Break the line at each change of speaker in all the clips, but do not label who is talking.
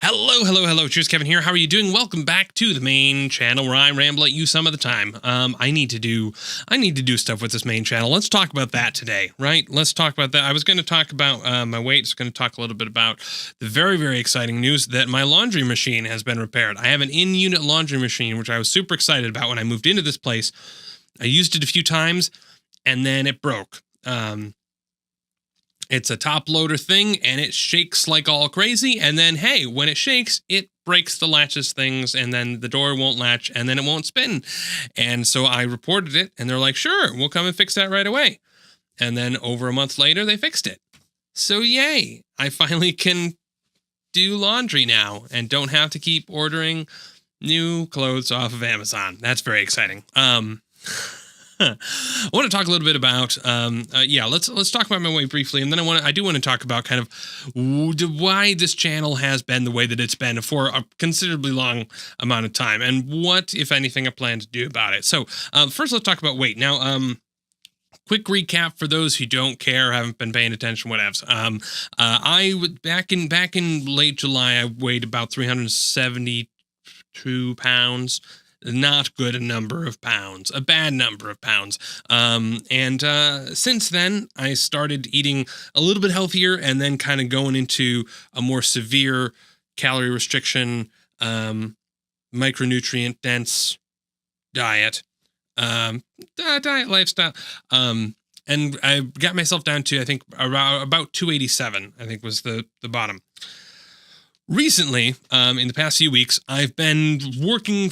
Hello. Cheers, Kevin here. How are you doing? Welcome back to the main channel where I ramble at you some of the time. I need to do stuff with this main channel. Let's talk about that today, right? Let's talk about that. I was going to talk about my weight. I was going to talk a little bit about the very, very exciting news that my laundry machine has been repaired. I have an in-unit laundry machine, which I was super excited about when I moved into this place. I used it a few times, and then it broke. It's a top loader thing, and it shakes like all crazy. And then, hey, when it shakes, it breaks the latches things, and then the door won't latch, and then it won't spin. And so I reported it, and they're like, sure, we'll come and fix that right away. And then over a month later, they fixed it. So yay, I finally can do laundry now and don't have to keep ordering new clothes off of Amazon. That's very exciting. I want to talk a little bit about, let's talk about my weight briefly, and then I do want to talk about kind of why this channel has been the way that it's been for a considerably long amount of time, and what, if anything, I plan to do about it. So, first, let's talk about weight. Now, quick recap for those who don't care, haven't been paying attention, whatevs. Back in late July, I weighed about 372 pounds. Not good a number of pounds, a bad number of pounds. Since then, I started eating a little bit healthier and then kind of going into a more severe calorie restriction, micronutrient dense diet, diet lifestyle. And I got myself down to, I think, about 287, I think was the bottom. Recently, in the past few weeks, I've been working,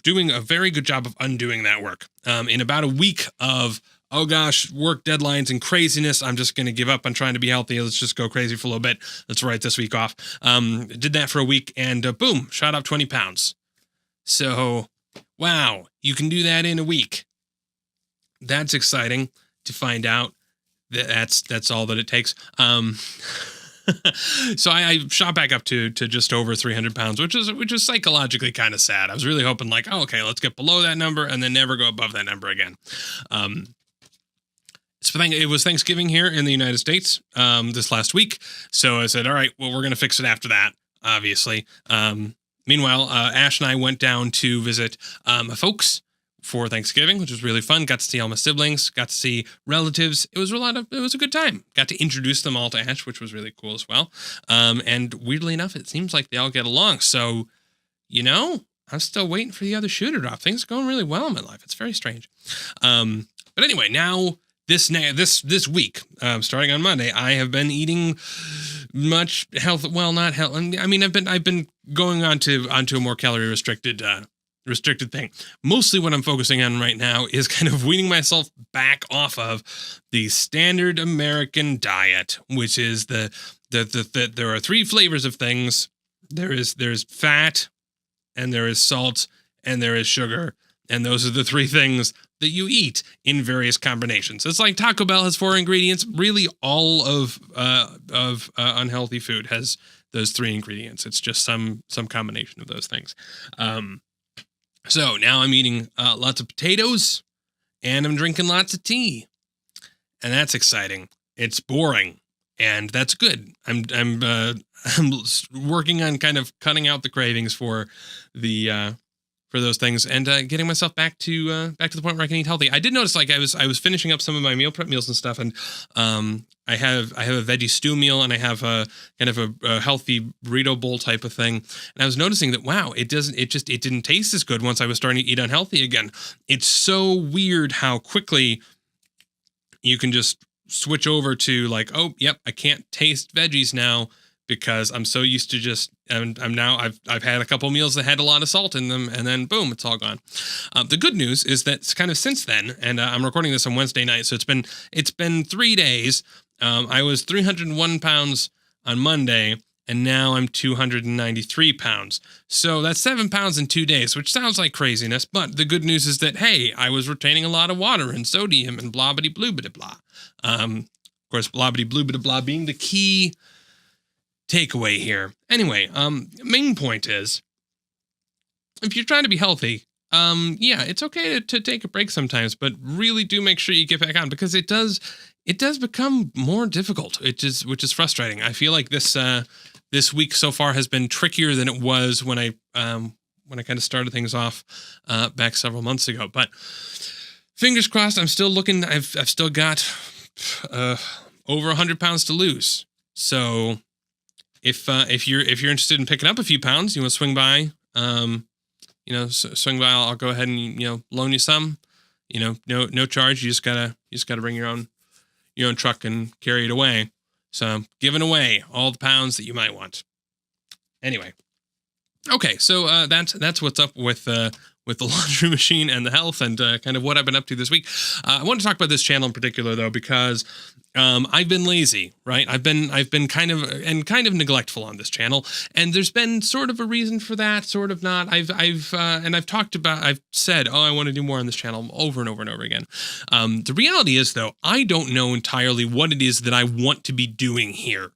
doing a very good job of undoing that work. In about a week of, oh gosh, work deadlines and craziness, I'm just going to give up on trying to be healthy. Let's just go crazy for a little bit. Let's write this week off. Did that for a week and boom, shot up 20 pounds. So, wow, you can do that in a week. That's exciting to find out that that's all that it takes. So I shot back up to just over 300 pounds, which is psychologically kind of sad. I was really hoping like, oh, okay, let's get below that number and then never go above that number again. It was Thanksgiving here in the United States this last week. So I said, all right, well, we're going to fix it after that, obviously. Meanwhile, Ash and I went down to visit my folks for Thanksgiving, which was really fun. Got to see all my siblings, got to see relatives. It was a good time. Got to introduce them all to Ash, which was really cool as well. And weirdly enough, it seems like they all get along. So, I'm still waiting for the other shoe to drop. Things are going really well in my life. It's very strange. But anyway, now this week, starting on Monday, I have been eating much health. Well, not health. I mean, I've been going on to a more calorie restricted thing. Mostly what I'm focusing on right now is kind of weaning myself back off of the standard American diet, which is the there are three flavors of things. There's fat, and there is salt, and there is sugar, and those are the three things that you eat in various combinations. It's like Taco Bell has 4 ingredients. Really, all of unhealthy food has those 3 ingredients. It's just some combination of those things. So now I'm eating lots of potatoes, and I'm drinking lots of tea, and that's exciting. It's boring, and that's good. I'm working on kind of cutting out the cravings for those things and getting myself back to the point where I can eat healthy. I did notice like I was finishing up some of my meal prep meals and stuff, and I have a veggie stew meal, and I have a kind of a healthy burrito bowl type of thing. And I was noticing that, wow, it didn't taste as good once I was starting to eat unhealthy again. It's so weird how quickly you can just switch over to like, oh, yep, I can't taste veggies now because I'm so used to just, I've had a couple meals that had a lot of salt in them, and then boom, it's all gone. The good news is that kind of since then, and I'm recording this on Wednesday night, so it's been 3 days. I was 301 pounds on Monday, and now I'm 293 pounds. So that's 7 pounds in 2 days, which sounds like craziness, but the good news is that, hey, I was retaining a lot of water and sodium and blah, bitty, blue, bitty, blah. Of course, blah, bitty, blue, bitty, blah being the key takeaway here. Anyway, main point is, if you're trying to be healthy, yeah, it's okay to take a break sometimes, but really do make sure you get back on, because it does become more difficult, which is frustrating. I feel like this week so far has been trickier than it was when I kind of started things off back several months ago. But fingers crossed, I'm still looking. I've still got over 100 pounds to lose. So if you're interested in picking up a few pounds, you want to swing by. Swing by. I'll go ahead and loan you some. No charge. You just gotta bring your own truck and carry it away. So I'm giving away all the pounds that you might want. Anyway, okay, so that's what's up with the laundry machine and the health, and kind of what I've been up to this week. I want to talk about this channel in particular, though, because I've been lazy, right? I've been kind of neglectful on this channel, and there's been sort of a reason for that, sort of not. I've said, I want to do more on this channel over and over and over again. The reality is, though, I don't know entirely what it is that I want to be doing here.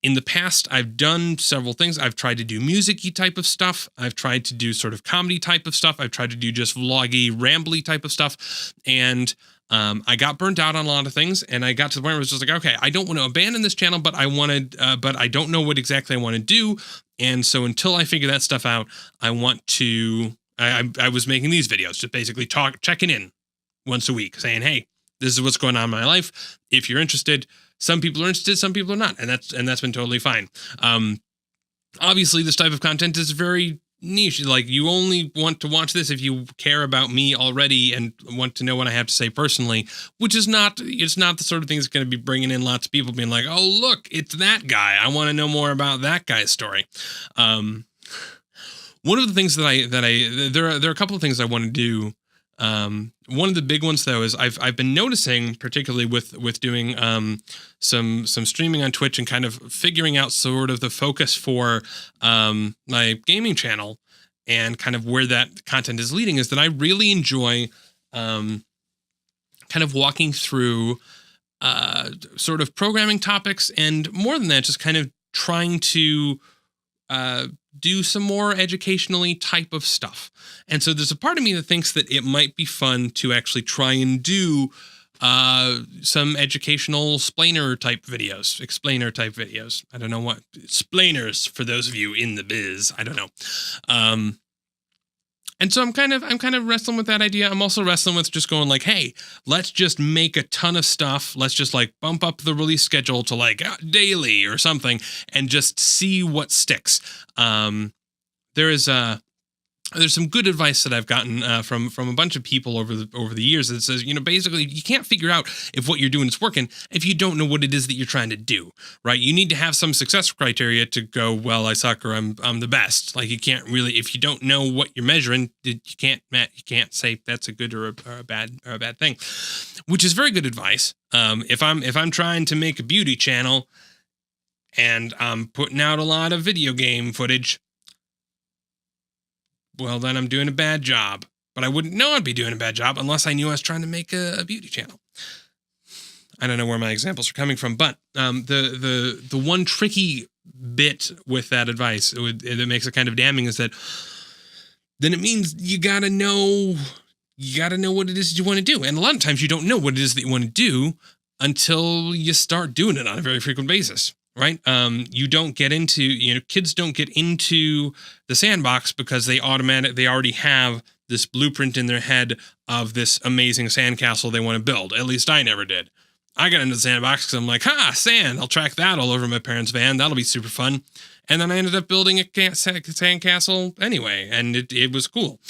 In the past, I've done several things. I've tried to do music-y type of stuff. I've tried to do sort of comedy type of stuff. I've tried to do just vloggy, rambly type of stuff. And I got burnt out on a lot of things. And I got to the point where it was just like, okay, I don't want to abandon this channel, but but I don't know what exactly I want to do. And so until I figure that stuff out, I was making these videos, just basically checking in once a week, saying, hey, this is what's going on in my life. If you're interested. Some people are interested, some people are not, and that's been totally fine. Obviously, this type of content is very niche. Like, you only want to watch this if you care about me already and want to know what I have to say personally, which is not. It's not the sort of thing that's going to be bringing in lots of people being like, "Oh, look, it's that guy. I want to know more about that guy's story." One of the things there are a couple of things I want to do. One of the big ones, though, is I've been noticing, particularly with doing some streaming on Twitch and kind of figuring out sort of the focus for my gaming channel and kind of where that content is leading, is that I really enjoy kind of walking through sort of programming topics, and more than that, just kind of trying to do some more educationally type of stuff. And so there's a part of me that thinks that it might be fun to actually try and do some educational explainer type videos. I don't know what explainers, for those of you in the biz. I don't know. And so I'm kind of wrestling with that idea. I'm also wrestling with just going like, hey, let's just make a ton of stuff. Let's just like bump up the release schedule to like daily or something and just see what sticks. There's some good advice that I've gotten from a bunch of people over the years that says, basically you can't figure out if what you're doing is working if you don't know what it is that you're trying to do, right? You need to have some success criteria to go, well, I suck or I'm the best. Like, you can't really, if you don't know what you're measuring, you can't say that's a good or a bad thing, which is very good advice. If I'm trying to make a beauty channel and I'm putting out a lot of video game footage, well, then I'm doing a bad job. But I wouldn't know I'd be doing a bad job unless I knew I was trying to make a beauty channel. I don't know where my examples are coming from, but the one tricky bit with that advice that makes it kind of damning is that then it means you gotta know what it is that you want to do. And a lot of times you don't know what it is that you want to do until you start doing it on a very frequent basis. Right? You don't get into, kids don't get into the sandbox because they already have this blueprint in their head of this amazing sandcastle they want to build. At least I never did. I got into the sandbox because I'm like, sand. I'll track that all over my parents' van. That'll be super fun. And then I ended up building a sandcastle anyway, and it was cool.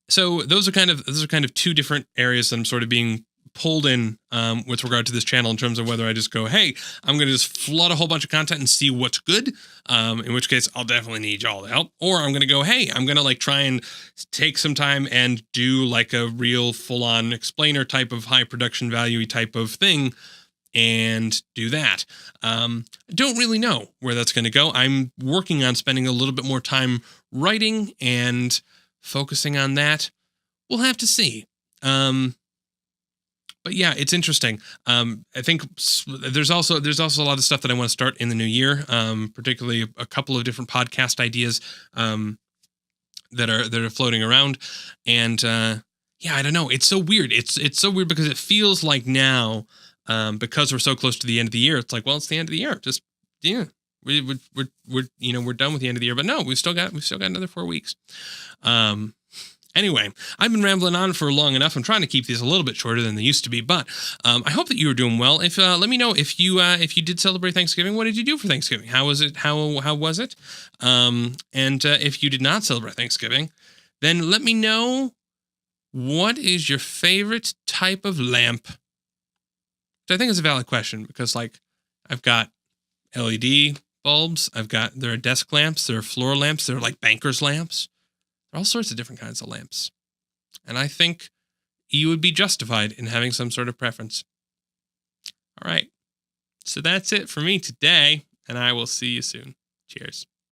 So those are kind of two different areas that I'm sort of being pulled in with regard to this channel, in terms of whether I just go, hey, I'm going to just flood a whole bunch of content and see what's good, in which case I'll definitely need y'all to help, or I'm going to go, hey, I'm going to like try and take some time and do like a real full-on explainer type of high production value type of thing and do that. Don't really know where that's going to go. I'm working on spending a little bit more time writing and focusing on that. We'll have to see. But yeah, it's interesting. I think there's also a lot of stuff that I want to start in the new year, particularly a couple of different podcast ideas. that are floating around, and yeah, I don't know. It's so weird. It's so weird because it feels like now, because we're so close to the end of the year, it's like, well, it's the end of the year. Just yeah, we're done with the end of the year, but no, we've still got another 4 weeks. Anyway, I've been rambling on for long enough. I'm trying to keep these a little bit shorter than they used to be, but I hope that you are doing well. If let me know if you did celebrate Thanksgiving. What did you do for Thanksgiving? How was it? How was it? And if you did not celebrate Thanksgiving, then let me know, what is your favorite type of lamp? Which I think is a valid question, because like I've got LED bulbs, there are desk lamps, there are floor lamps, there are like banker's lamps. All sorts of different kinds of lamps. And I think you would be justified in having some sort of preference. All right. So that's it for me today, and I will see you soon. Cheers.